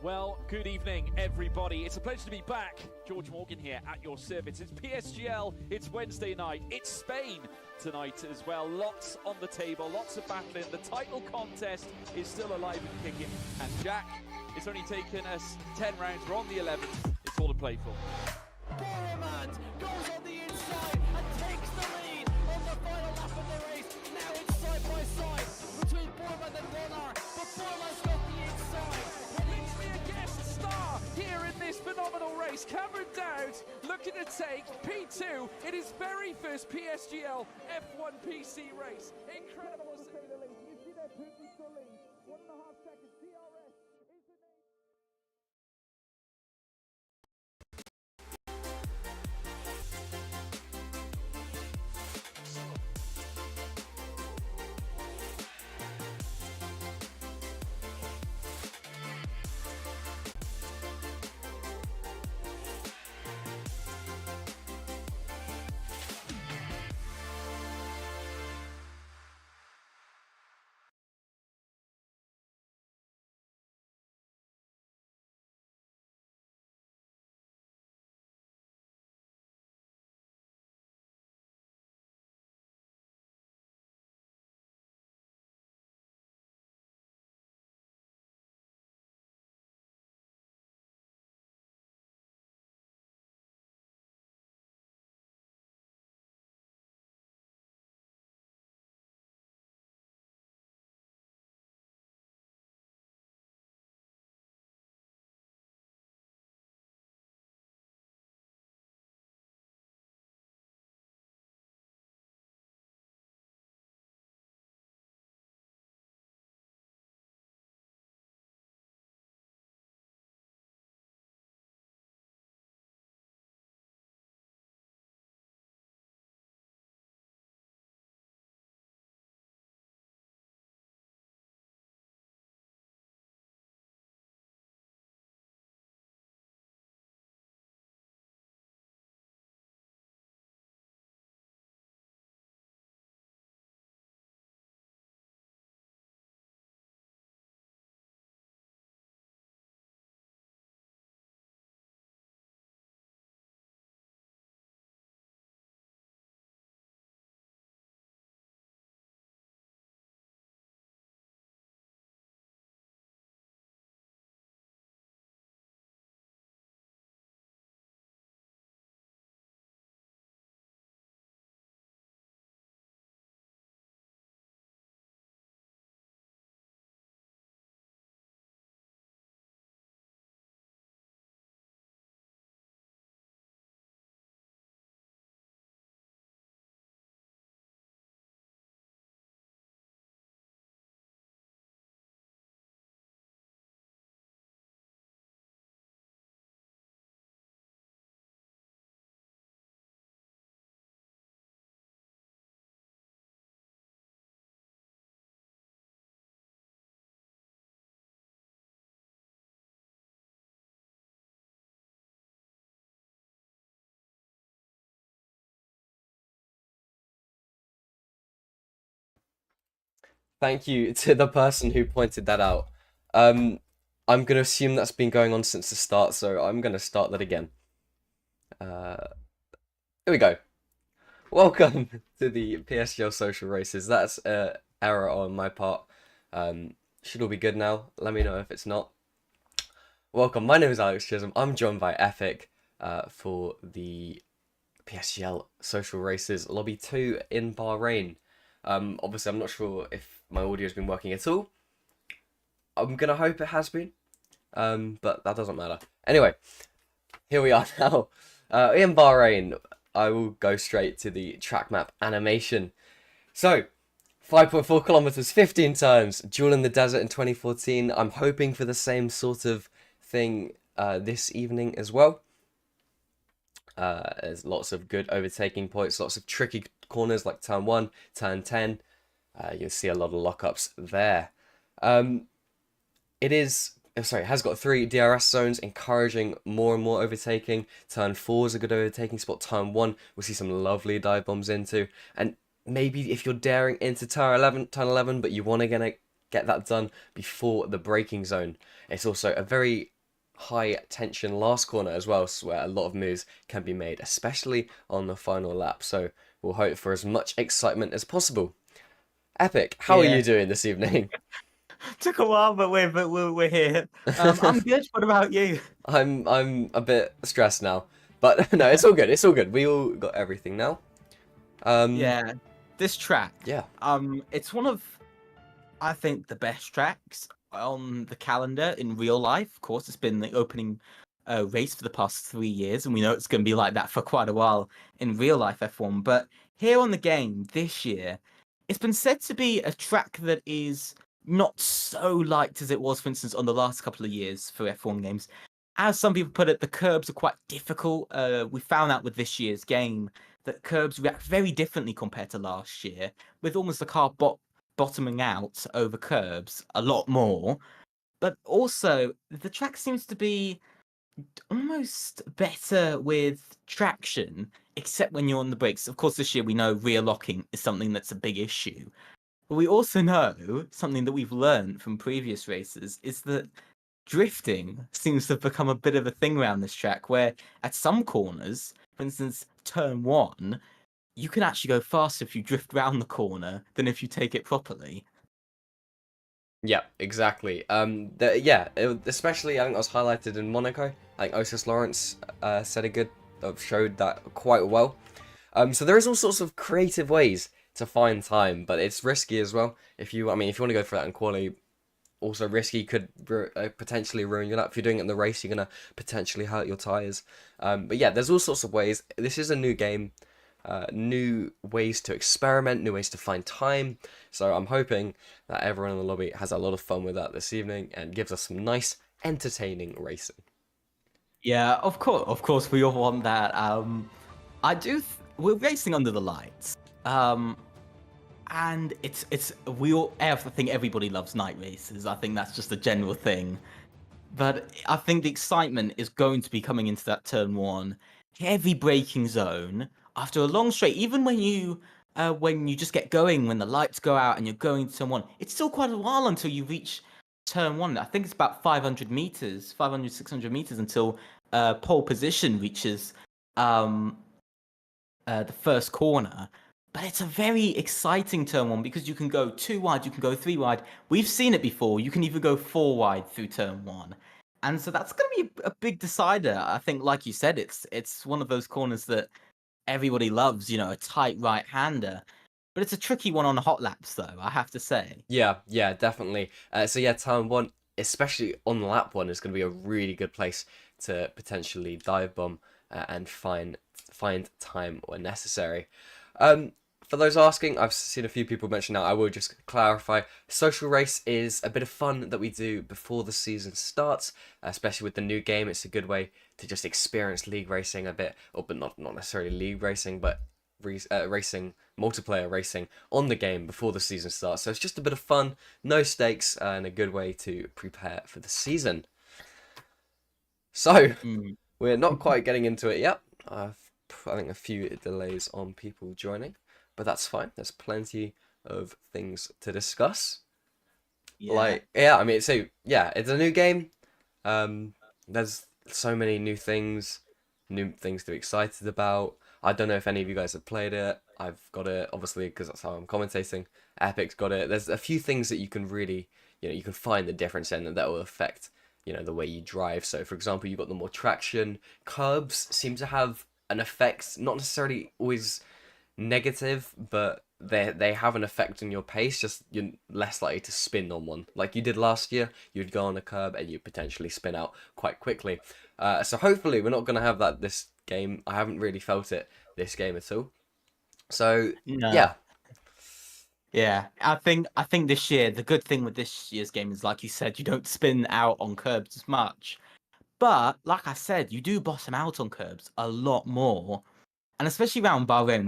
Well, good evening, everybody. It's a pleasure to be back. George Morgan here at your service. It's PSGL, it's Wednesday night, it's Spain tonight as well. Lots on the table, lots of battling. The title contest is still alive and kicking. And Jack, it's only taken us 10 rounds. We're on the 11th. It's all to play for. Boromant goes on the inside and takes the lead on the final lap of the race. Now it's side by side between Boromant and Bonnar, but Boromant's got the inside. A guest star here in this phenomenal race. Cameron Dowd looking to take P2 in his very first PSGL F1 PC race. Incredible to say the least. You see that perfect lead. 1.5 seconds. DRS is the name. Thank you to the person who pointed that out. I'm going to assume that's been going on since the start, so I'm going to start that again. Here we go. Welcome to the PSGL social races. That's an error on my part. Should all be good now. Let me know if it's not. Welcome. My name is Alex Chisholm. I'm joined by Epic for the PSGL social races lobby 2 in Bahrain. Obviously, I'm not sure if my audio has been working at all. I'm gonna hope it has been, but that doesn't matter. Anyway, here we are now. In Bahrain, I will go straight to the track map animation. So, 5.4 kilometers, 15 turns, duel in the desert in 2014. I'm hoping for the same sort of thing this evening as well. There's lots of good overtaking points, lots of tricky corners like turn 1, turn 10. You'll see a lot of lockups there. It has got 3 DRS zones, encouraging more and more overtaking. Turn 4 is a good overtaking spot. Turn 1, we'll see some lovely dive bombs into. And maybe if you're daring into turn 11, but you want to get that done before the braking zone. It's also a very high tension last corner as well, so where a lot of moves can be made, especially on the final lap. So we'll hope for as much excitement as possible. Epic, how are Yeah. you doing this evening? Took a while, but we're here. I'm good. What about you? I'm a bit stressed now, but no, it's all good. It's all good. We all got everything now. Yeah, this track. Yeah. It's one of, I think, the best tracks on the calendar in real life. Of course, it's been the opening race for the past 3 years, and we know it's going to be like that for quite a while in real life F1. But here on the game this year, it's been said to be a track that is not so liked as it was, for instance, on the last couple of years for F1 games. As some people put it, the curbs are quite difficult. We found out with this year's game that curbs react very differently compared to last year, with almost the car bottoming out over curbs a lot more. But also, the track seems to be almost better with traction, except when you're on the brakes. Of course, this year we know rear locking is something that's a big issue. But we also know something that we've learned from previous races is that drifting seems to have become a bit of a thing around this track, where at some corners, for instance, turn one, you can actually go faster if you drift round the corner than if you take it properly. Yeah, exactly. Especially I think that was highlighted in Monaco. I think Osis Lawrence showed that quite well. So there is all sorts of creative ways to find time, but it's risky as well. If you want to go for that in quali, also risky, could potentially ruin your lap. If you're doing it in the race, you're gonna potentially hurt your tires. But yeah, there's all sorts of ways. This is a new game. New ways to experiment, new ways to find time. So I'm hoping that everyone in the lobby has a lot of fun with that this evening and gives us some nice, entertaining racing. Yeah, of course, we all want that. I do. We're racing under the lights, and it's we all. I think everybody loves night races. I think that's just a general thing. But I think the excitement is going to be coming into that turn one, heavy braking zone after a long straight. Even when you just get going, when the lights go out and you're going to turn one, it's still quite a while until you reach turn one. I think it's about 500 meters, 500, 600 meters until pole position reaches the first corner. But it's a very exciting turn one because you can go 2 wide, you can go 3 wide. We've seen it before. You can even go 4 wide through turn one. And so that's going to be a big decider. I think, like you said, it's one of those corners that everybody loves, a tight right-hander. But it's a tricky one on hot laps, though, I have to say. Yeah, definitely. Turn one, especially on lap one, is going to be a really good place to potentially dive bomb and find time when necessary. For those asking, I've seen a few people mention now. I will just clarify. Social race is a bit of fun that we do before the season starts, especially with the new game. It's a good way to just experience league racing a bit, but not necessarily league racing, but racing, multiplayer racing on the game before the season starts. So it's just a bit of fun, no stakes, and a good way to prepare for the season. So, we're not quite getting into it yet. I think a few delays on people joining, but that's fine. There's plenty of things to discuss. Yeah. It's a new game. There's so many new things to be excited about. I don't know if any of you guys have played it. I've got it, obviously, because that's how I'm commentating. Epic's got it. There's a few things that you can really, you can find the difference in, and that will affect, the way you drive. So, for example, you've got the more traction. Curbs seem to have an effect, not necessarily always negative, but they have an effect on your pace. Just you're less likely to spin on one, like you did last year. You'd go on a curb and you potentially spin out quite quickly. So hopefully we're not going to have that this game. I haven't really felt it this game at all. So No. Yeah, I think this year the good thing with this year's game is, like you said, you don't spin out on curbs as much. But like I said, you do bottom out on curbs a lot more, and especially around Bahrain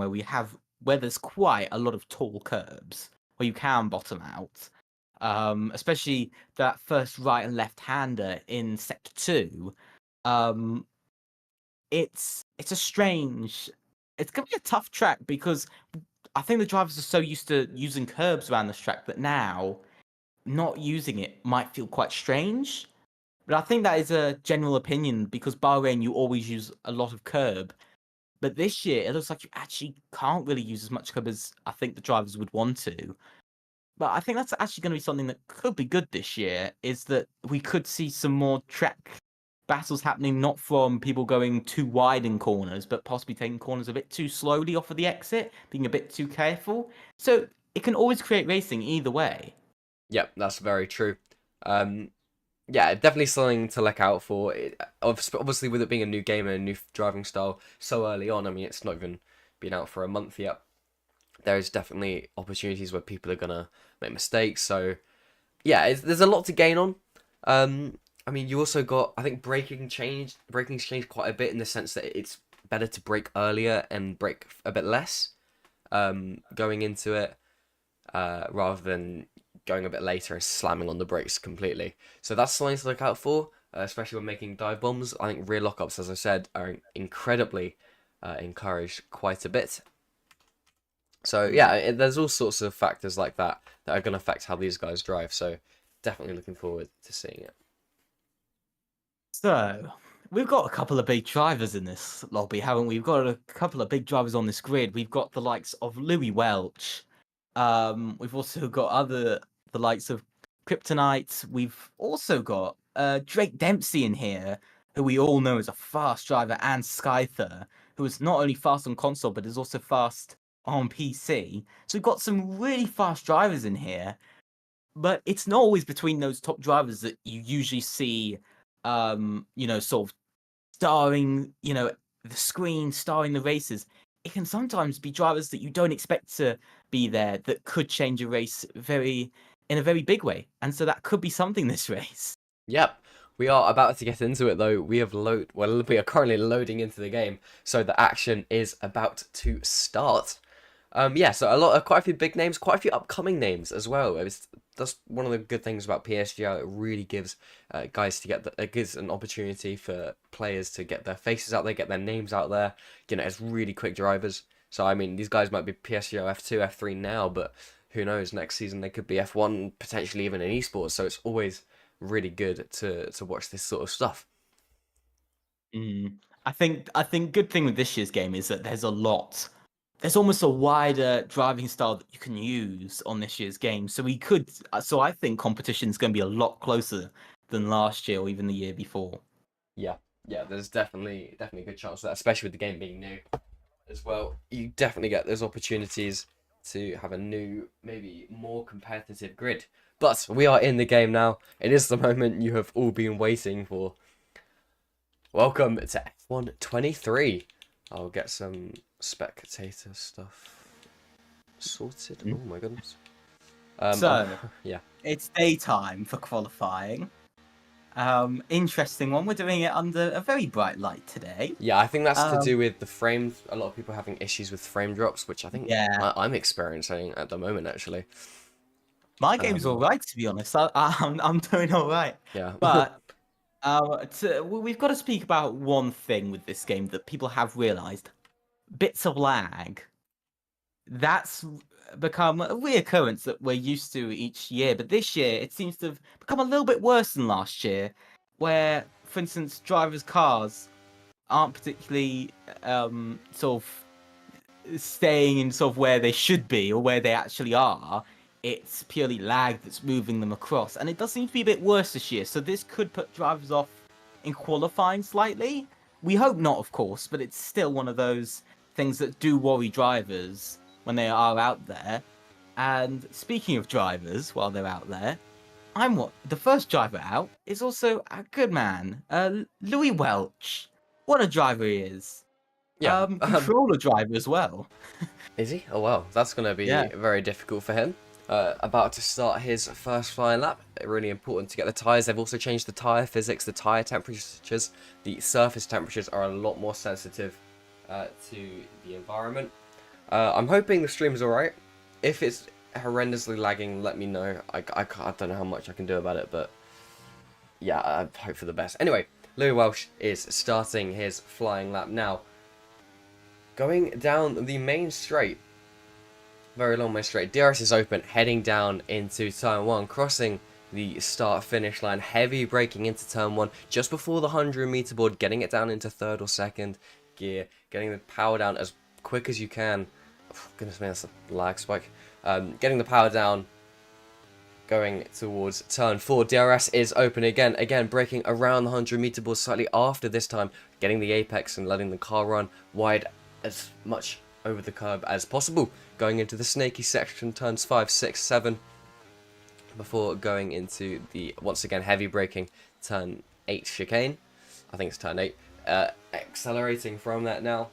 where there's quite a lot of tall curbs where you can bottom out. Especially that first right and left hander in sector 2. It's gonna be a tough track because I think the drivers are so used to using curbs around this track that now not using it might feel quite strange. But I think that is a general opinion because Bahrain, you always use a lot of curb. But this year, it looks like you actually can't really use as much curb as I think the drivers would want to. But I think that's actually going to be something that could be good this year, is that we could see some more track battles happening, not from people going too wide in corners, but possibly taking corners a bit too slowly off of the exit, being a bit too careful. So it can always create racing either way. Yep, that's very true. Yeah, definitely something to look out for. Obviously, with it being a new game and a new driving style so early on, I mean, it's not even been out for a month yet. There's definitely opportunities where people are gonna make mistakes. So, yeah, there's a lot to gain on. I mean, you also got, I think braking's changed quite a bit in the sense that it's better to brake earlier and brake a bit less, going into it, rather than going a bit later and slamming on the brakes completely. So that's something to look out for, especially when making dive bombs. I think rear lockups, as I said, are incredibly encouraged quite a bit. So yeah, there's all sorts of factors like that are going to affect how these guys drive. So definitely looking forward to seeing it. So we've got a couple of big drivers in this lobby, haven't we? We've got a couple of big drivers on this grid. We've got the likes of Louis Welch. We've also got the likes of Kryptonite. We've also got Drake Dempsey in here, who we all know is a fast driver, and Skyther, who is not only fast on console but is also fast on PC. So we've got some really fast drivers in here, but it's not always between those top drivers that you usually see, sort of starring, the screen, starring the races. It can sometimes be drivers that you don't expect to be there that could change a race in a very big way. And so that could be something this race. Yep, we are about to get into it though. We are currently loading into the game, so the action is about to start. Yeah, so quite a few big names, quite a few upcoming names as well. That's one of the good things about PSGL. It really gives guys it gives an opportunity for players to get their faces out there, get their names out there. It's really quick drivers. So I mean, these guys might be PSGL F2, F3 now, but who knows? Next season they could be F1, potentially even in esports. So it's always really good to watch this sort of stuff. I think good thing with this year's game is that there's almost a wider driving style that you can use on this year's game. So I think competition's going to be a lot closer than last year or even the year before. Yeah, there's definitely a good chance of that, especially with the game being new as well. You definitely get those opportunities to have a new, maybe more competitive grid. But we are in the game now. It is the moment you have all been waiting for. Welcome to F1 23. I'll get some spectator stuff sorted. Oh my goodness. Yeah, it's daytime for qualifying. Interesting one. We're doing it under a very bright light today. Yeah, I think that's to do with the frames. A lot of people having issues with frame drops, which I think I'm experiencing at the moment, actually. My game's all right, to be honest. I'm doing all right. Yeah. But we've got to speak about one thing with this game that people have realised. Bits of lag. That's become a reoccurrence that we're used to each year. But this year, it seems to have become a little bit worse than last year, where, for instance, drivers' cars aren't particularly sort of staying in sort of where they should be or where they actually are. It's purely lag that's moving them across. And it does seem to be a bit worse this year. So this could put drivers off in qualifying slightly. We hope not, of course, but it's still one of those things that do worry drivers when they are out there. And speaking of drivers while they're out there, the first driver out is also a good man, Louis Welch. What a driver he is. Yeah. Controller driver as well. Is he? Oh well, that's going to be very difficult for him. About to start his first flying lap. Really important to get the tyres. They've also changed the tyre physics, the tyre temperatures. The surface temperatures are a lot more sensitive to the environment. I'm hoping the stream is alright. If it's horrendously lagging, let me know. I don't know how much I can do about it, but yeah, I hope for the best. Anyway, Louis Welch is starting his flying lap now. Going down the main straight. Very long main straight. DRS is open, heading down into turn 1, crossing the start-finish line. Heavy braking into turn 1 just before the 100-meter board, getting it down into 3rd or 2nd gear, getting the power down as quick as you can. Oh, goodness me, that's a lag spike. Getting the power down, going towards turn 4. DRS is open again braking around the 100-meter board slightly after this time, getting the apex and letting the car run wide as much over the curb as possible. Going into the snaky section, turns 5, 6, 7, before going into the, once again, heavy braking, turn 8 chicane. I think it's turn 8. Accelerating from that now.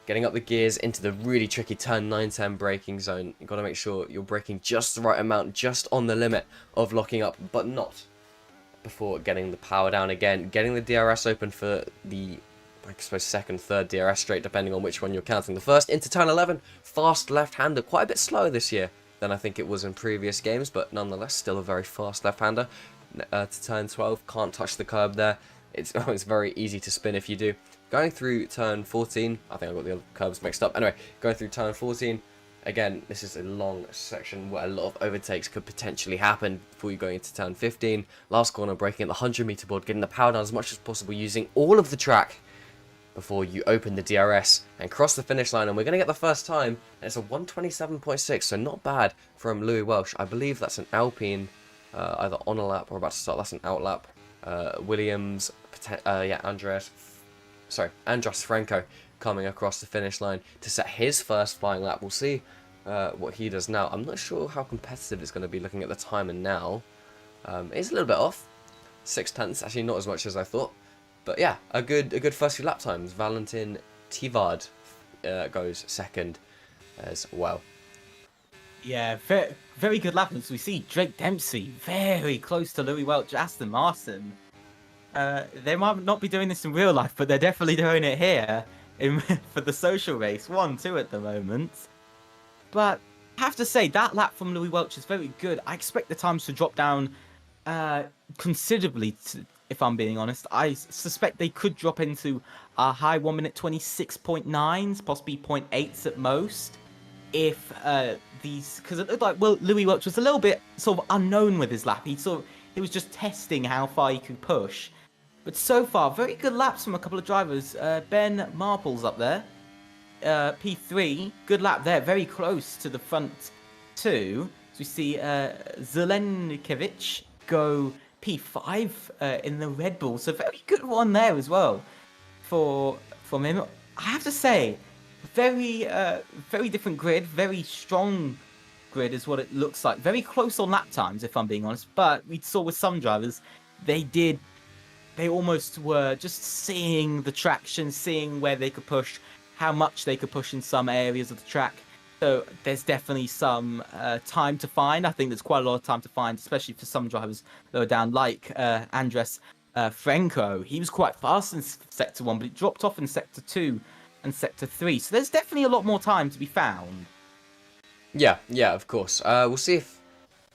Getting up the gears into the really tricky turn 9, 10 braking zone. You've got to make sure you're braking just the right amount, just on the limit of locking up, but not before getting the power down again. Getting the DRS open for the, I suppose, 2nd, 3rd DRS straight, depending on which one you're counting. The first into turn 11, fast left-hander, quite a bit slower this year than I think it was in previous games, but nonetheless still a very fast left-hander. To turn 12, can't touch the curb there. It's very easy to spin if you do. Going through turn 14, I think I got the other curbs mixed up. Anyway, going through turn 14, again, this is a long section where a lot of overtakes could potentially happen before you go into turn 15. Last corner, braking at the 100-meter board, getting the power down as much as possible, using all of the track before you open the DRS and cross the finish line. And we're going to get the first time, and it's a 127.6, so not bad from Louis Welsh. I believe that's an Alpine, either on a lap or about to start. That's an out lap. Williams, Andras Franco coming across the finish line to set his first flying lap. We'll see what he does now. I'm not sure how competitive it's going to be looking at the timer now. It's a little bit off. 0.6, actually not as much as I thought. But yeah, a good first few lap times. Valentin Tivard goes 2nd as well. Yeah, very good lap. As we see Drake Dempsey very close to Louis Welch, Aston Martin. They might not be doing this in real life, but they're definitely doing it here for the social race. 1-2 at the moment. But I have to say, that lap from Louis Welch is very good. I expect the times to drop down considerably, if I'm being honest. I suspect they could drop into a high 1 minute 26.9s, possibly 0.8s at most. If because it looked like, well, Louis Welch was a little bit sort of unknown with his lap. He was just testing how far he could push. But so far, very good laps from a couple of drivers. Ben Marple's up there. P3, good lap there, very close to the front 2. So we see Zelenkiewicz go P5 in the Red Bull. So very good one there as well from him. I have to say, very different grid, very strong grid is what it looks like. Very close on lap times, if I'm being honest. But we saw with some drivers, they almost were just seeing the traction, seeing where they could push, how much they could push in some areas of the track. So there's definitely some time to find. I think there's quite a lot of time to find, especially for some drivers lower down, like Andras Franco. He was quite fast in Sector 1, but it dropped off in Sector 2 and Sector 3. So there's definitely a lot more time to be found. Yeah, of course. We'll see if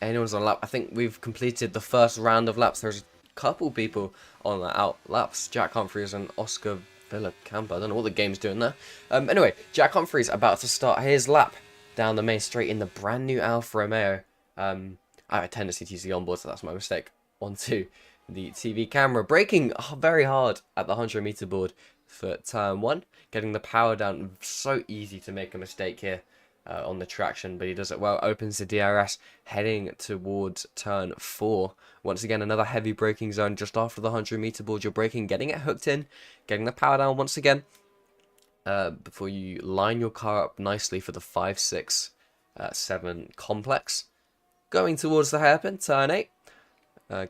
anyone's on lap. I think we've completed the first round of laps. There's a couple people on out laps. Jack Humphreys and Oscar Villacampa. I don't know what the game's doing there. Anyway, Jack Humphreys about to start his lap down the main straight in the brand new Alfa Romeo. I have a tendency to use the onboard, so that's my mistake. Onto the TV camera. Braking very hard at the 100-meter board for turn 1. Getting the power down. So easy to make a mistake here on the traction, but he does it well. Opens the DRS, heading towards turn 4. Once again, another heavy braking zone just after the 100-meter board. You're braking, getting it hooked in, getting the power down once again before you line your car up nicely for the 5, 6, 7 complex. Going towards the hairpin, turn 8.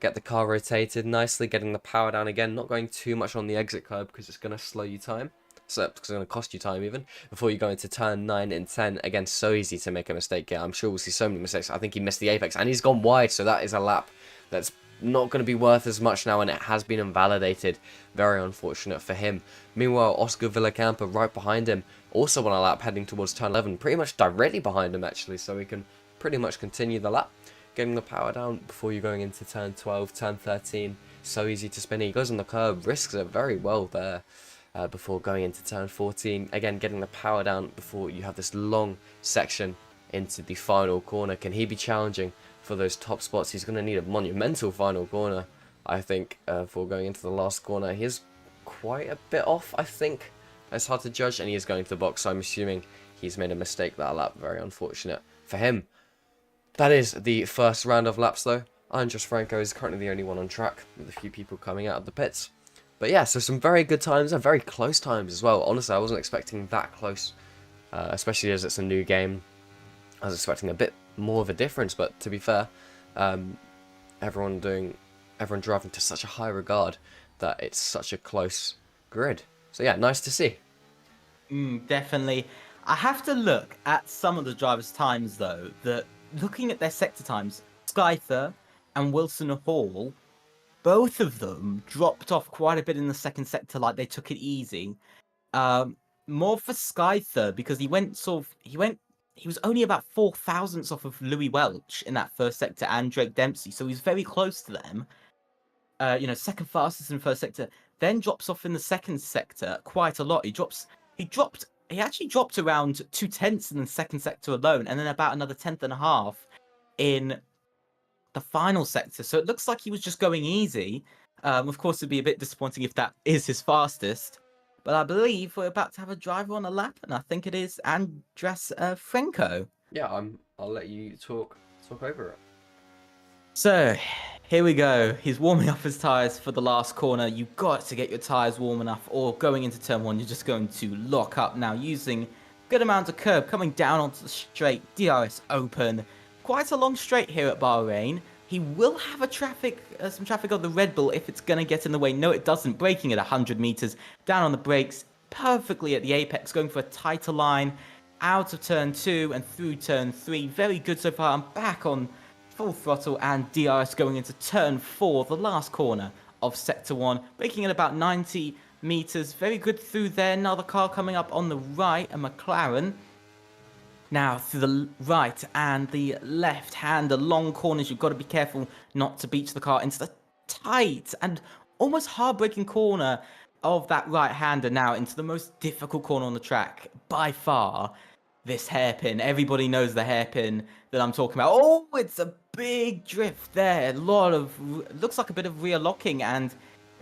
Get the car rotated nicely, getting the power down again. Not going too much on the exit curb because it's going to slow you time. So it's going to cost you time even before you go into turn 9 and 10. Again, so easy to make a mistake here. I'm sure we'll see so many mistakes. I think he missed the apex and he's gone wide, so that is a lap that's not going to be worth as much now, and it has been invalidated. Very unfortunate for him. Meanwhile, Oscar Villacampa right behind him, also on a lap heading towards turn 11, pretty much directly behind him actually, so we can pretty much continue the lap. Getting the power down before you're going into turn 12, turn 13. So easy to spin. He goes on the curb, risks it very well there. Before going into turn 14. Again, getting the power down before you have this long section into the final corner. Can he be challenging for those top spots. He's going to need a monumental final corner, I think, for going into the last corner. He is quite a bit off, I think. It's hard to judge, and he is going to the box, so I'm assuming he's made a mistake that lap. Very unfortunate for him. That is the first round of laps, though. Andres Franco is currently the only one on track, with a few people coming out of the pits. But yeah, so some very good times, and very close times as well. Honestly, I wasn't expecting that close, especially as it's a new game. I was expecting a bit more of a difference, but to be fair, everyone driving to such a high regard that it's such a close grid. So yeah, nice to see. Definitely. I have to look at some of the drivers' times, though, that looking at their sector times, Skyther and Wilson Hall, both of them dropped off quite a bit in the second sector, like they took it easy. More for Skyther, because he was only about 4 thousandths off of Louis Welch in that first sector and Drake Dempsey, so he's very close to them. Second fastest in the first sector, then drops off in the second sector quite a lot. He actually dropped around 2/10 in the second sector alone, and then about another 1/10.5 in the final sector. So it looks like he was just going easy. Of course, it'd be a bit disappointing if that is his fastest. But I believe we're about to have a driver on a lap, and I think it is Andres Franco. Yeah, I'll let you talk over it. So, here we go. He's warming up his tyres for the last corner. You've got to get your tyres warm enough, or going into turn 1, you're just going to lock up now using good amount of curb coming down onto the straight. DRS open. Quite a long straight here at Bahrain. He will have some traffic on the Red Bull if it's going to get in the way. No, it doesn't. Braking at 100 meters. Down on the brakes. Perfectly at the apex. Going for a tighter line. Out of turn 2 and through turn 3. Very good so far. I'm back on full throttle and DRS going into turn 4, the last corner of sector 1, braking at about 90 meters. Very good through there. Another car coming up on the right, a McLaren. Now through the right and the left hand, the long corners. You've got to be careful not to beach the car into the tight and almost hard-braking corner of that right-hander. Now into the most difficult corner on the track by far. This hairpin. Everybody knows the hairpin that I'm talking about. Oh, it's a big drift there. Looks like a bit of rear locking and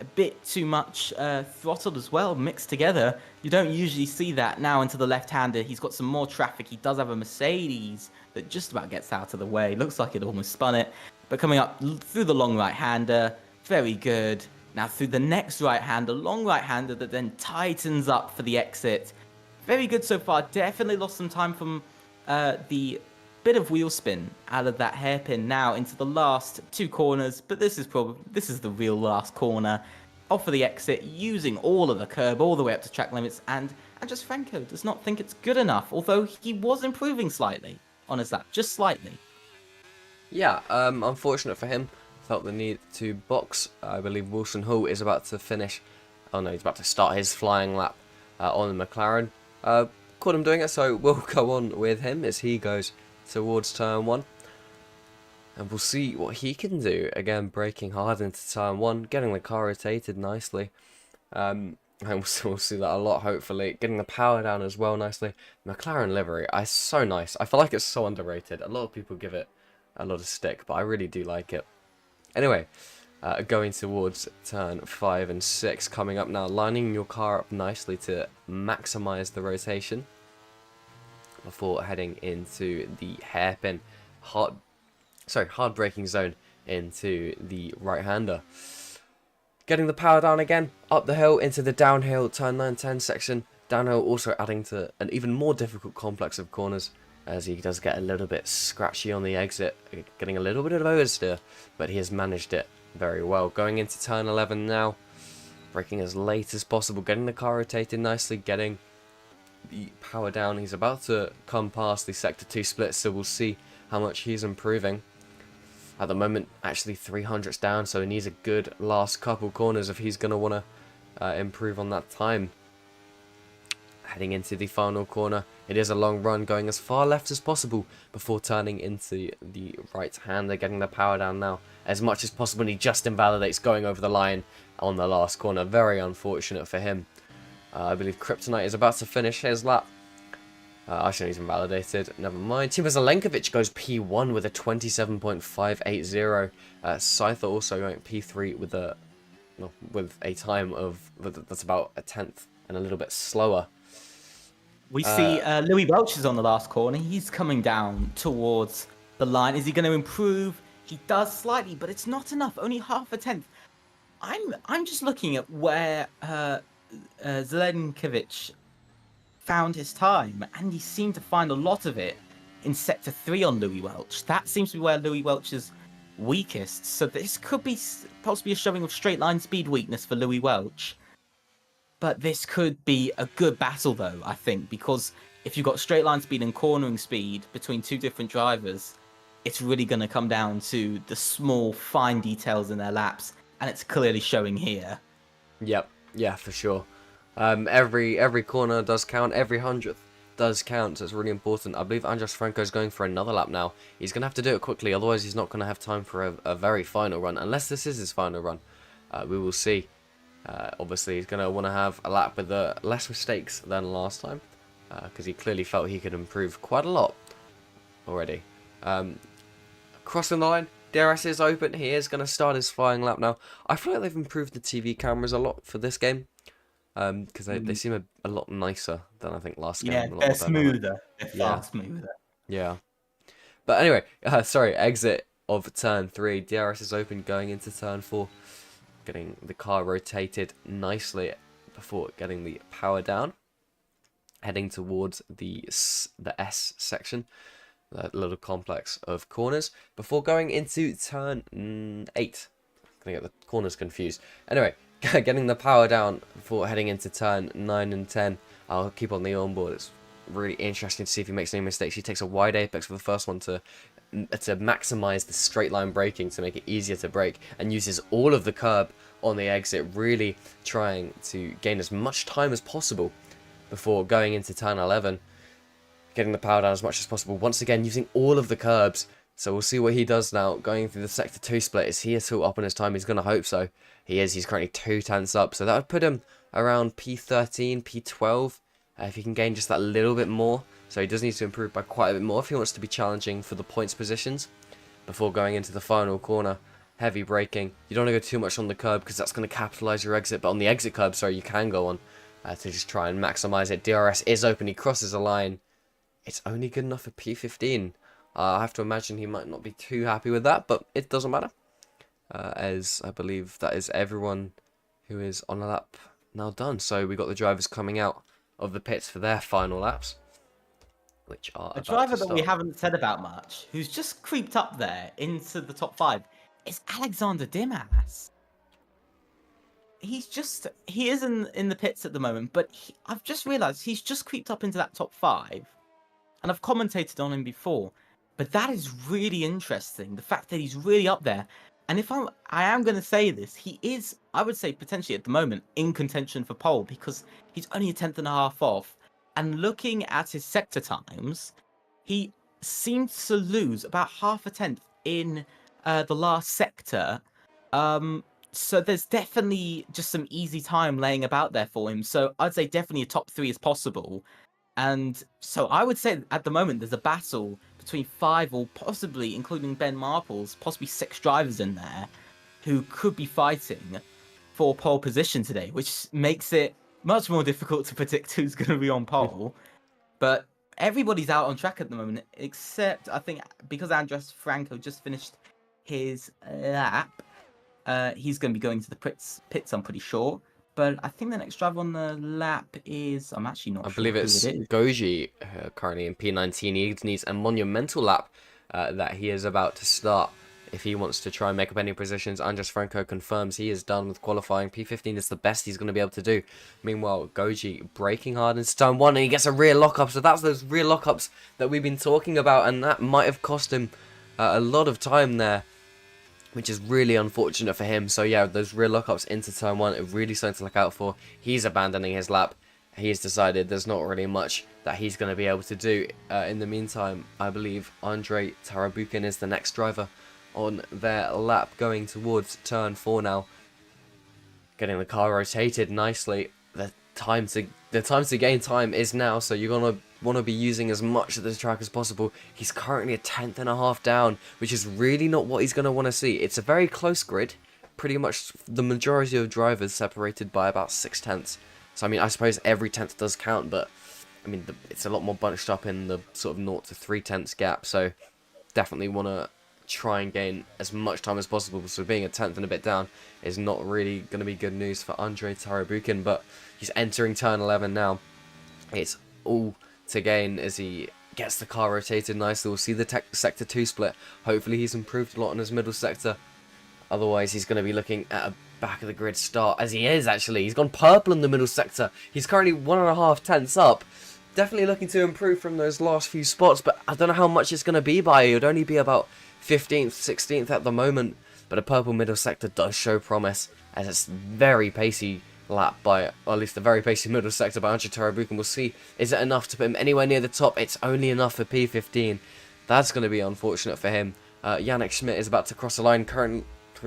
a bit too much throttle as well mixed together. You don't usually see that. Now into the left-hander. He's got some more traffic. He does have a Mercedes that just about gets out of the way. Looks like it almost spun it. But coming up through the long right-hander. Very good. Now through the next right-hander. Long right-hander that then tightens up for the exit. Very good so far. Definitely lost some time from the bit of wheel spin out of that hairpin now into the last 2 corners. But this is the real last corner. Off for the exit, using all of the curb all the way up to track limits. And Andres Franco does not think it's good enough, although he was improving slightly on his lap, just slightly. Yeah, unfortunate for him. Felt the need to box. I believe Wilson Hall is about to finish. Oh no, he's about to start his flying lap on the McLaren. Caught him doing it, so we'll go on with him as he goes towards turn 1. And we'll see what he can do. Again, braking hard into turn 1, getting the car rotated nicely. And we'll see that a lot, hopefully. Getting the power down as well nicely. McLaren livery, is so nice. I feel like it's so underrated. A lot of people give it a lot of stick, but I really do like it. Anyway, going towards turn 5 and 6, coming up now, lining your car up nicely to maximize the rotation before heading into the hairpin hard braking zone into the right-hander. Getting the power down again, up the hill into the downhill turn 9-10 section. Downhill also adding to an even more difficult complex of corners, as he does get a little bit scratchy on the exit, getting a little bit of oversteer, but he has managed it very well. Going into turn 11 now, braking as late as possible, getting the car rotated nicely, getting the power down. He's about to come past the sector 2 split, so we'll see how much he's improving. At the moment, actually 300s down, so he needs a good last couple corners if he's going to want to improve on that time. Heading into the final corner, it is a long run, going as far left as possible before turning into the right-hander, getting the power down now as much as possible, and he just invalidates going over the line on the last corner. Very unfortunate for him. I believe Kryptonite is about to finish his lap. I shouldn't even validated. Never mind. Timo Zelenkovic goes P1 with a 27.580. Scyther also going P3 with a time of that's about a tenth and a little bit slower. We see Louis Welch is on the last corner. He's coming down towards the line. Is he going to improve? He does slightly, but it's not enough. Only half a tenth. I'm just looking at where Zelenkovic found his time, and he seemed to find a lot of it in Sector 3 on Louis Welch. That seems to be where Louis Welch is weakest. So this could be possibly a showing of straight line speed weakness for Louis Welch. But this could be a good battle, though, I think, because if you've got straight line speed and cornering speed between two different drivers, it's really going to come down to the small, fine details in their laps, and it's clearly showing here. Yep, yeah, for sure. Every corner does count, every 100th does count, so it's really important. I believe Andres Franco's going for another lap now. He's going to have to do it quickly, otherwise he's not going to have time for a very final run, unless this is his final run. We will see. Obviously, he's going to want to have a lap with less mistakes than last time, because he clearly felt he could improve quite a lot already. Crossing the line, DRS is open. He is going to start his flying lap now. I feel like they've improved the TV cameras a lot for this game, because they seem a lot nicer than I think last game. Yeah, they're smoother. They're far smoother. Yeah. But anyway, sorry, exit of turn 3. DRS is open going into turn 4. Getting the car rotated nicely before getting the power down. Heading towards the S section. That little complex of corners. Before going into turn 8. Gonna get the corners confused. Anyway, getting the power down before heading into turn 9 and 10. I'll keep on the onboard. It's really interesting to see if he makes any mistakes. He takes a wide apex for the first one to maximize the straight line braking to make it easier to brake, and uses all of the curb on the exit, really trying to gain as much time as possible before going into turn 11, getting the power down as much as possible, once again using all of the curbs. So we'll see what he does now going through the sector 2 split. Is he a tilt up on his time? He's going to hope so. He is. He's currently 2 tenths up, so that would put him around P13, P12 if he can gain just that little bit more. So he does need to improve by quite a bit more if he wants to be challenging for the points positions before going into the final corner. Heavy braking. You don't want to go too much on the curb because that's going to capitalize your exit. But on the exit curb, sorry, you can go on to just try and maximize it. DRS is open. He crosses a line. It's only good enough for P15. I have to imagine he might not be too happy with that, but it doesn't matter. As I believe that is everyone who is on a lap now done. So we got the drivers coming out of the pits for their final laps, which are a driver that we haven't said about much, who's just creeped up there into the top 5, is Alexander Dimas. He is in the pits at the moment, but I've just realised he's just creeped up into that top 5, and I've commentated on him before, but that is really interesting, the fact that he's really up there. And if I am going to say this, he is, I would say, potentially at the moment in contention for pole, because he's only a 10th and a half off. And looking at his sector times, he seems to lose about half a tenth in the last sector. So there's definitely just some easy time laying about there for him. So I'd say definitely a top 3 is possible. And so I would say at the moment there's a battle between 5 or possibly, including Ben Marples, possibly 6 drivers in there who could be fighting for pole position today, which makes it much more difficult to predict who's going to be on pole. But everybody's out on track at the moment, except I think because Andres Franco just finished his lap, he's going to be going to the pits, I'm pretty sure. But I think the next driver on the lap is, I'm actually not sure. I believe it's Goji, currently in P19. He needs a monumental lap that he is about to start if he wants to try and make up any positions. Andres Franco confirms he is done with qualifying. P15 is the best he's going to be able to do. Meanwhile, Goji braking hard into turn 1, and he gets a rear lockup. So that's those rear lockups that we've been talking about, and that might have cost him a lot of time there, which is really unfortunate for him. So yeah, those rear lockups into turn 1 are really something to look out for. He's abandoning his lap. He's decided there's not really much that he's going to be able to do. In the meantime, I believe Andrei Tarabukin is the next driver on their lap, going towards turn 4 now. Getting the car rotated nicely. The time to gain time is now, so you're going to want to be using as much of the track as possible. He's currently a 10th and a half down, which is really not what he's going to want to see. It's a very close grid. Pretty much the majority of drivers separated by about 6/10. So, I mean, I suppose every 10th does count, but, I mean, it's a lot more bunched up in the sort of 0 to 3/10 gap. So, definitely want to try and gain as much time as possible. So, being a 10th and a bit down is not really going to be good news for Andrei Tarabukin, but he's entering turn 11 now. It's all to gain as he gets the car rotated nicely. We'll see the sector 2 split. Hopefully he's improved a lot in his middle sector. Otherwise he's going to be looking at a back of the grid start, as he is actually. He's gone purple in the middle sector. He's currently 1.5 tenths up. Definitely looking to improve from those last few spots, but I don't know how much it's going to be by. It would only be about 15th, 16th at the moment. But a purple middle sector does show promise, as it's very pacey lap by, or at least the very pacey middle sector by Andrei Tarabukin. We'll see, is it enough to put him anywhere near the top? It's only enough for P15. That's going to be unfortunate for him. Yannick Schmidt is about to cross the line.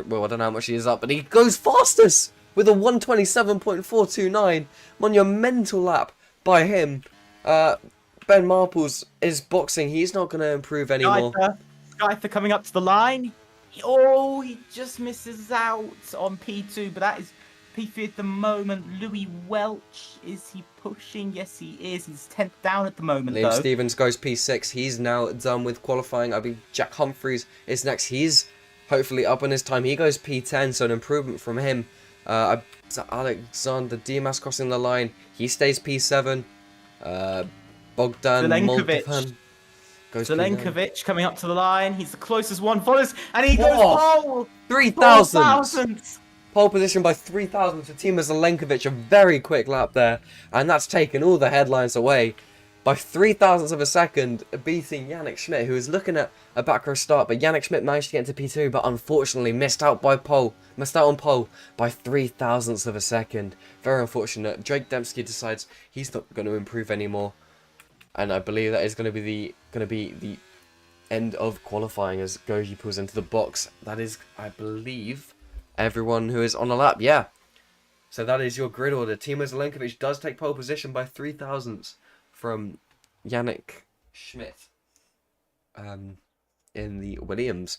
Well, I don't know how much he is up, but he goes fastest with a 127.429. Monumental lap by him. Ben Marples is boxing. He's not going to improve anymore. Skyther coming up to the line. Oh, he just misses out on P2, but that is P3 at the moment. Louis Welch, is he pushing? Yes, he is. He's 10th down at the moment, Liam though. Stevens goes P6. He's now done with qualifying. I mean, Jack Humphreys is next. He's hopefully up on his time. He goes P10, so an improvement from him. Alexander Dimas crossing the line. He stays P7. Bogdan Moldovan goes Zelenkovic coming up to the line. He's the closest one. Follows, and he goes pole. 3,000. Pole position by 3,000 for Timo Zelenkovic. A very quick lap there. And that's taken all the headlines away. By 3,000ths of a second, beating Yannick Schmidt, who was looking at a back row start. But Yannick Schmidt managed to get into P2, but unfortunately missed out on pole by 3,000ths of a second. Very unfortunate. Drake Dembski decides he's not going to improve anymore. And I believe that is going to be the end of qualifying as Goji pulls into the box. That is, I believe, everyone who is on a lap. Yeah. So that is your grid order. Timo Zelenkovic does take pole position by 3,000ths from Yannick Schmidt in the Williams.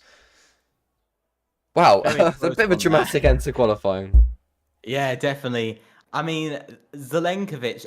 Wow, a bit of a dramatic end to qualifying. Yeah, definitely. I mean, Zelenkovic,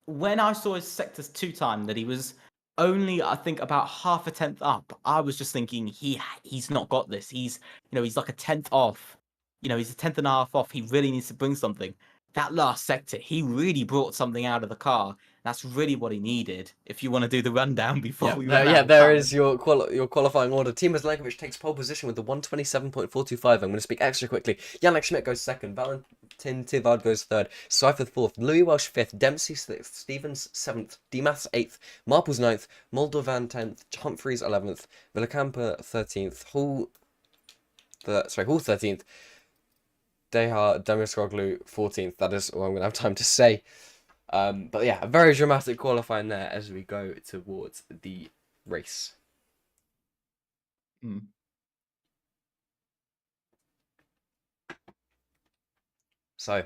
when I saw his sectors 2 time that he was only, I think, about half a tenth up, I was just thinking he's not got this. He's like a 10th off. He's a 10th and a half off. He really needs to bring something. That last sector, he really brought something out of the car. That's really what he needed. If you want to do the rundown before we run out there time. is your qualifying order. Timo Zelenkovic takes pole position with the 127.425. I'm going to speak extra quickly. Yannick Schmidt goes second. Valentin Tivard goes third. Seifert fourth. Louis Welsh fifth. Dempsey sixth. Stevens seventh. Dimas eighth. Marples ninth. Moldovan 10th. Humphreys 11th. Villacampa 13th. Hall 13th. Deha Demisroglu 14th. That is all I'm going to have time to say. But yeah, a very dramatic qualifying there as we go towards the race. So,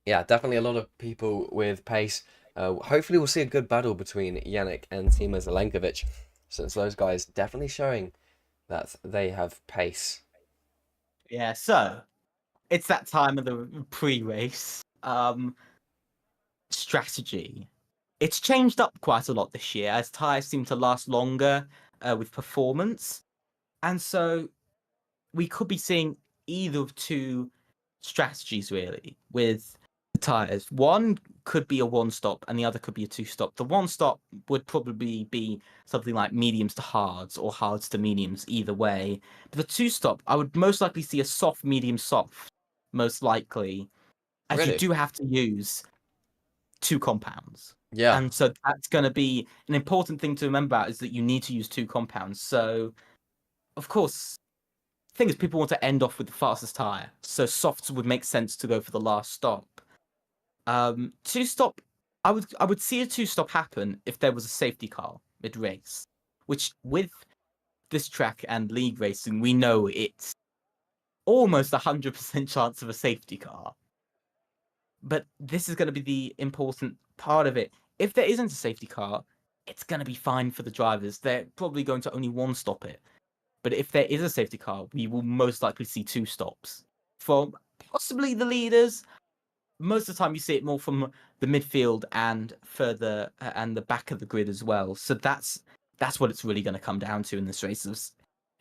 yeah, definitely a lot of people with pace. Hopefully we'll see a good battle between Yannick and Timo Zelenkovic, since those guys definitely showing that they have pace. Yeah, so it's that time of the pre-race. Strategy. It's changed up quite a lot this year as tyres seem to last longer with performance. And so we could be seeing either of 2 strategies really with the tyres. One could be a 1-stop and the other could be a 2-stop. The 1-stop would probably be something like mediums to hards or hards to mediums, either way. But the 2-stop, I would most likely see a soft, medium, soft, most likely, as Really? you do have to use 2 compounds. Yeah. And so that's going to be an important thing to remember about, is that you need to use 2 compounds. So, of course, the thing is, people want to end off with the fastest tire. So softs would make sense to go for the last stop. 2-stop, I would see a 2-stop happen if there was a safety car mid-race, which with this track and league racing, we know it's almost 100% chance of a safety car. But this is going to be the important part of it. If there isn't a safety car, it's going to be fine for the drivers. They're probably going to only one stop it. But if there is a safety car, we will most likely see 2 stops from possibly the leaders. Most of the time, you see it more from the midfield and further and the back of the grid as well. So that's what it's really going to come down to in this race: is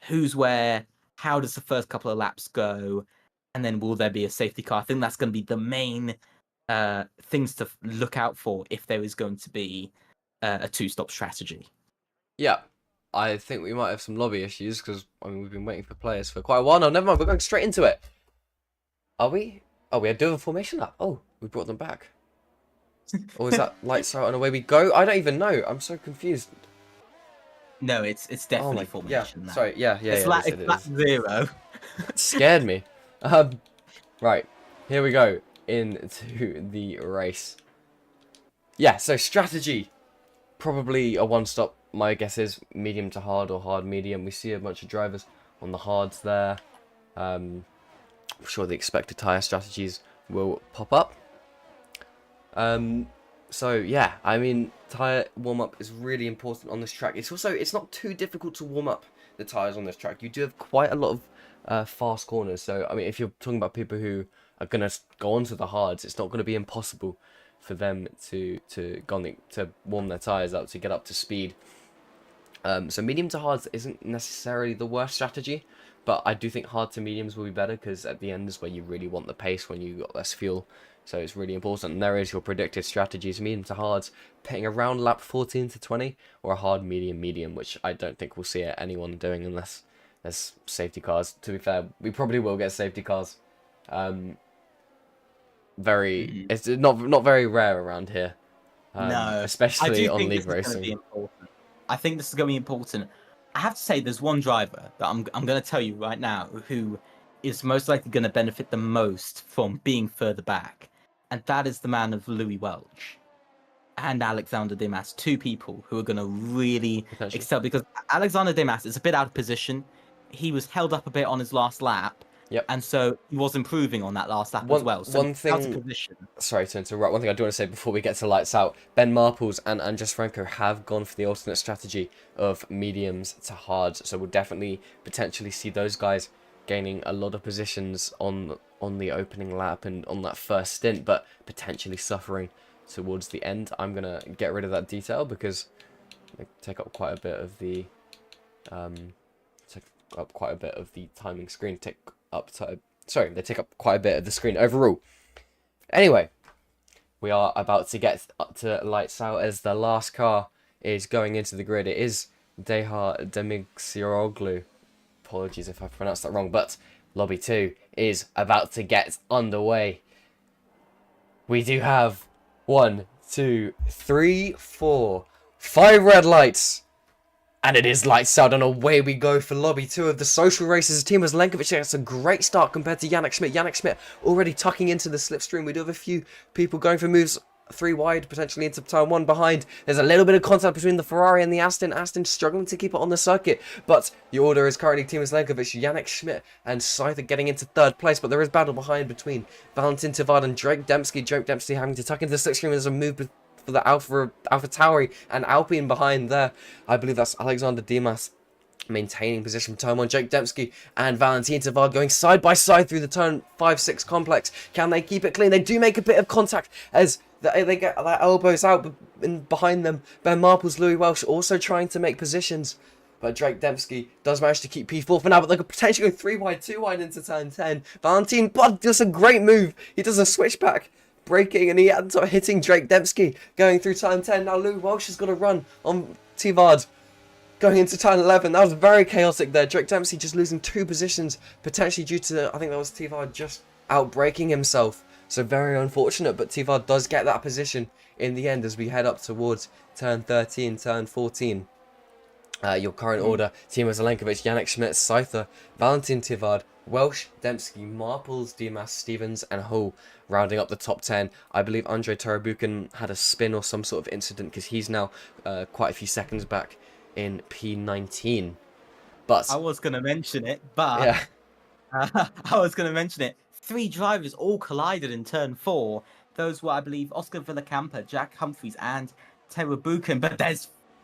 who's where, how does the first couple of laps go, and then will there be a safety car? I think that's going to be the main things to look out for if there is going to be a 2-stop strategy. Yeah, I think we might have some lobby issues because we've been waiting for players for quite a while now. Never mind, we're going straight into it. Are we? Oh, we do have a formation lap. Oh, we brought them back. Or is that lights out and away we go? I don't even know. I'm so confused. No, it's definitely Oh formation. Yeah, lap. sorry. Yeah. It's lap 0. It scared me. Right, here we go into the race. Yeah, so strategy. Probably a one-stop. My guess is medium to hard or hard medium. We see a bunch of drivers on the hards there. I'm sure the expected tyre strategies will pop up. So yeah, I mean, tyre warm-up is really important on this track. It's not too difficult to warm up the tyres on this track. You do have quite a lot of fast corners. So I mean, if you're talking about people who are gonna go onto the hards, it's not gonna be impossible for them to warm their tyres up, to get up to speed. So medium to hards isn't necessarily the worst strategy, but I do think hard to mediums will be better because at the end is where you really want the pace when you got less fuel. So it's really important. And there is your predicted strategies: medium to hards, pitting around lap 14 to 20, or a hard medium, which I don't think we'll see anyone doing unless there's safety cars. To be fair, we probably will get safety cars. It's not very rare around here. No, especially on league racing. I think this is going to be important. I have to say, there's one driver that I'm going to tell you right now who is most likely going to benefit the most from being further back, and that is the man of Louis Welch and Alexander Demas. 2 people who are going to really excel, because Alexander Demas is a bit out of position. He was held up a bit on his last lap. Yep. And so he was improving on that last lap as well. So one thing, sorry to interrupt. One thing I do want to say before we get to lights out: Ben Marples and Andres Franco have gone for the alternate strategy of mediums to hards. So we'll definitely potentially see those guys gaining a lot of positions on the opening lap and on that first stint, but potentially suffering towards the end. I'm gonna get rid of that detail because they take up quite a bit of the timing screen. They take up quite a bit of the screen overall. Anyway, we are about to get up to lights out as the last car is going into the grid. It is Deha Demixioglu. Apologies if I pronounced that wrong, but Lobby 2 is about to get underway. We do have 1, 2, 3, 4, 5 red lights. And it is lights out and away we go for Lobby 2 of the social races. Timo Zelenkovic gets a great start compared to Yannick Schmidt. Yannick Schmidt already tucking into the slipstream. We do have a few people going for moves 3 wide, potentially into turn 1 behind. There's a little bit of contact between the Ferrari and the Aston. Aston struggling to keep it on the circuit. But the order is currently Timo Zelenkovic, Yannick Schmidt and Scyther getting into 3rd place. But there is battle behind between Valentin Tavard and Drake Dempsey. Drake Dempsey having to tuck into the slipstream. There's a move for the Alpha Tauri and Alpine behind there. I believe that's Alexander Demas maintaining position from turn 1. Jake Dempsey and Valentin Tavard going side by side through the turn 5-6 complex. Can they keep it clean? They do make a bit of contact as they get their elbows out behind them. Ben Marples, Louis Welsh also trying to make positions. But Drake Dempsey does manage to keep P4 for now, but they could potentially go 3 wide, 2 wide into turn 10. Valentin does a great move. He does a switchback, braking, and he ends up hitting Drake Dempsey going through turn 10. Now Louis Welsh has got a run on Tavard going into turn 11. That was very chaotic there. Drake Dempsey just losing 2 positions, potentially due to, I think that was Tavard just out-braking himself. So very unfortunate, but Tavard does get that position in the end as we head up towards turn 13, turn 14. Your current order: Timo Zelenkovic, Yannick Schmidt, Scyther, Valentin Tavard, Welsh, Dempsey, Marples, Demas, Stevens, and Hull rounding up the top 10. I believe Andre Tarabukin had a spin or some sort of incident because he's now quite a few seconds back in P19. But I was going to mention it, but yeah. I was going to mention it. 3 drivers all collided in turn 4. those were, I believe, Oscar Villacampa, Jack Humphreys, and Terra Buchan. But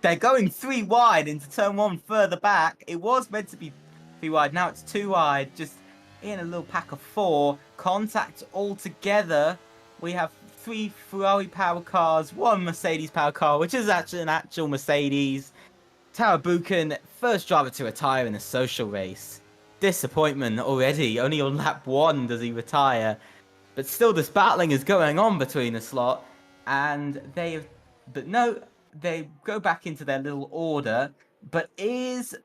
they're going 3 wide into turn 1 further back. It was meant to be 3 wide. Now it's 2 wide, just in a little pack of 4. Contact all together. We have 3 Ferrari power cars, 1 Mercedes power car, which is actually an actual Mercedes. Terra Buchan, first driver to retire in a social race. Disappointment already. Only on lap 1 does he retire. But still, this battling is going on between the slot. And they go back into their little order. But is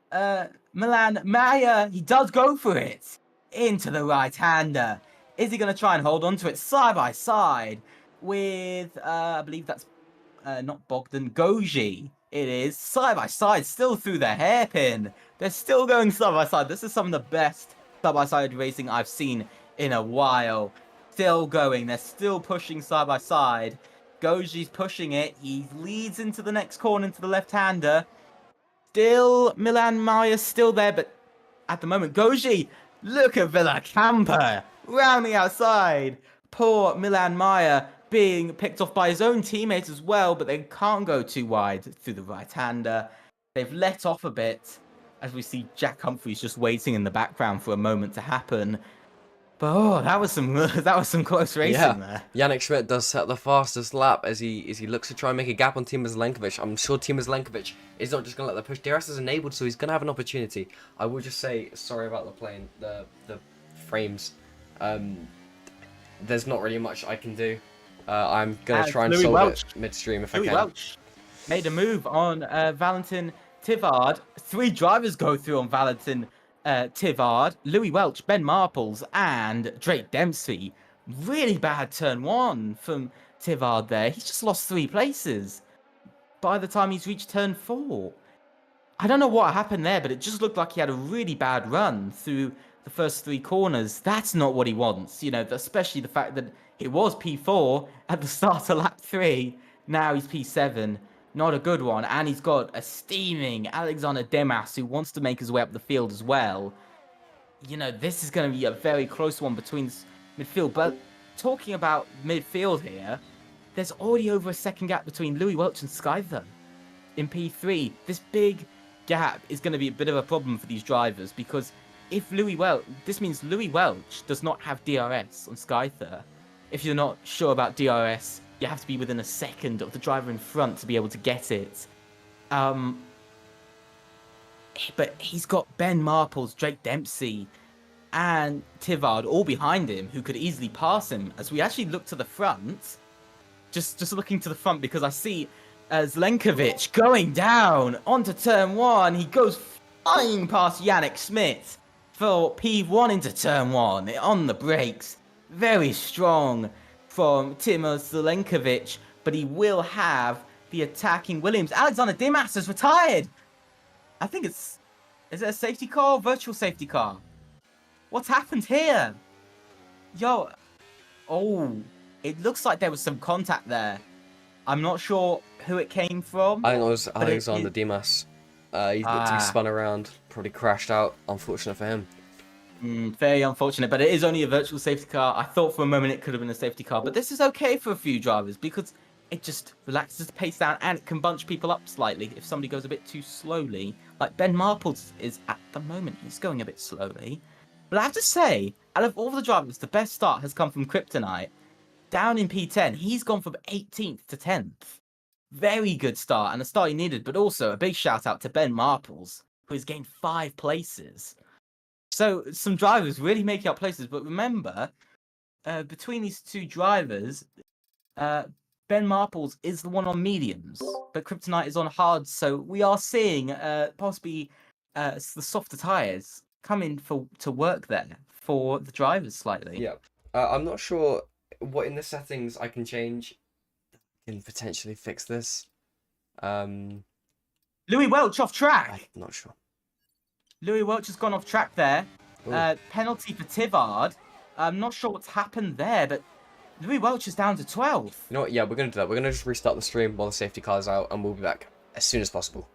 Milan Maya, he does go for it. Into the right-hander. Is he going to try and hold on to it side by side with, I believe that's not Bogdan, Goji. It is side by side, still through the hairpin. They're still going side by side. This is some of the best side by side racing I've seen in a while. Still going. They're still pushing side by side. Goji's pushing it. He leads into the next corner into the left-hander. Still, Milan Maya's still there, but at the moment, Goji, look at Villacampa round the outside. Poor Milan Maya being picked off by his own teammates as well, but they can't go too wide through the right-hander. They've let off a bit, as we see Jack Humphreys just waiting in the background for a moment to happen. But oh, that was some close racing there. Yannick Schmidt does set the fastest lap as he looks to try and make a gap on Timo Zelenkovic. I'm sure Timo Zelenkovic is not just going to let the push. DRS is enabled, so he's going to have an opportunity. I will just say sorry about the frames. There's not really much I can do. I'm going to try and solve it midstream if I can. Welch made a move on Valentin Tivard. 3 drivers go through on Valentin Tivard. Louis Welch, Ben Marples, and Drake Dempsey. Really bad turn 1 from Tivard there. He's just lost 3 places by the time he's reached turn 4. I don't know what happened there, but it just looked like he had a really bad run through the first 3 corners. That's not what he wants, you know, especially the fact that it was P4 at the start of lap 3. Now he's P7. Not a good one. And he's got a steaming Alexander Demas who wants to make his way up the field as well. You know, this is going to be a very close one between midfield. But talking about midfield here, there's already over a second gap between Louis Welch and Skyther in P3. This big gap is going to be a bit of a problem for these drivers because if this means Louis Welch does not have DRS on Skyther. If you're not sure about DRS, you have to be within a second of the driver in front to be able to get it. But he's got Ben Marples, Drake Dempsey, and Tivard all behind him who could easily pass him. As we actually look to the front, just looking to the front because I see Zelenkovic going down onto turn 1. He goes flying past Yannick Schmidt for P1 into turn 1 on the brakes. Very strong from Timo Zelenkovic, but he will have the attacking Williams. Alexander Dimas has retired. I think is it a safety car or virtual safety car? What's happened here? Yo, oh, it looks like there was some contact there. I'm not sure who it came from. I think it was Alexander Dimas. He looked to be spun around, probably crashed out. Unfortunate for him. Very unfortunate, but it is only a virtual safety car. I thought for a moment it could have been a safety car, but this is okay for a few drivers because it just relaxes the pace down and it can bunch people up slightly if somebody goes a bit too slowly. Like Ben Marples is at the moment, he's going a bit slowly. But I have to say, out of all the drivers, the best start has come from Kryptonite. Down in P10, he's gone from 18th to 10th. Very good start and a start he needed, but also a big shout out to Ben Marples, who has gained 5 places. So some drivers really making up places, but remember, between these 2 drivers, Ben Marples is the one on mediums, but Kryptonite is on hards. So we are seeing possibly the softer tires come in to work there for the drivers slightly. Yeah, I'm not sure what in the settings I can change can potentially fix this. Louis Welch off track. I'm not sure. Louis Welch has gone off track there. Penalty for Tivard. I'm not sure what's happened there, but Louis Welch is down to 12th. You know what? Yeah, we're going to do that. We're going to just restart the stream while the safety car is out, and we'll be back as soon as possible.